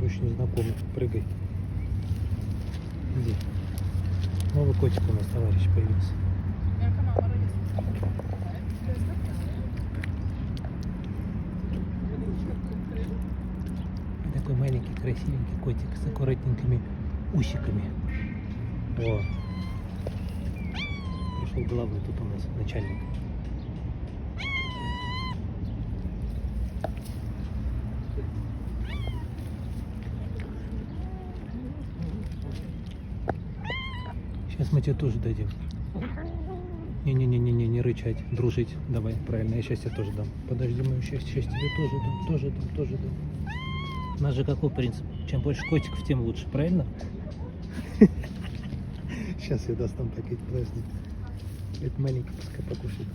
очень знакомый. Прыгай. Иди. Новый котик у нас, товарищ, появился. Такой маленький, красивенький котик с аккуратненькими усиками. О. Пришел главный тут у нас, начальник. Сейчас мы тебе тоже дадим. Не-не-не-не, не рычать, дружить. Давай, правильно, я сейчас тебе тоже дам. Подожди, мою счастье, сейчас тебе тоже дам. У нас же какой принцип? Чем больше котиков, тем лучше, правильно? Сейчас я достану пакет, подожди. Это маленький, пускай покушает.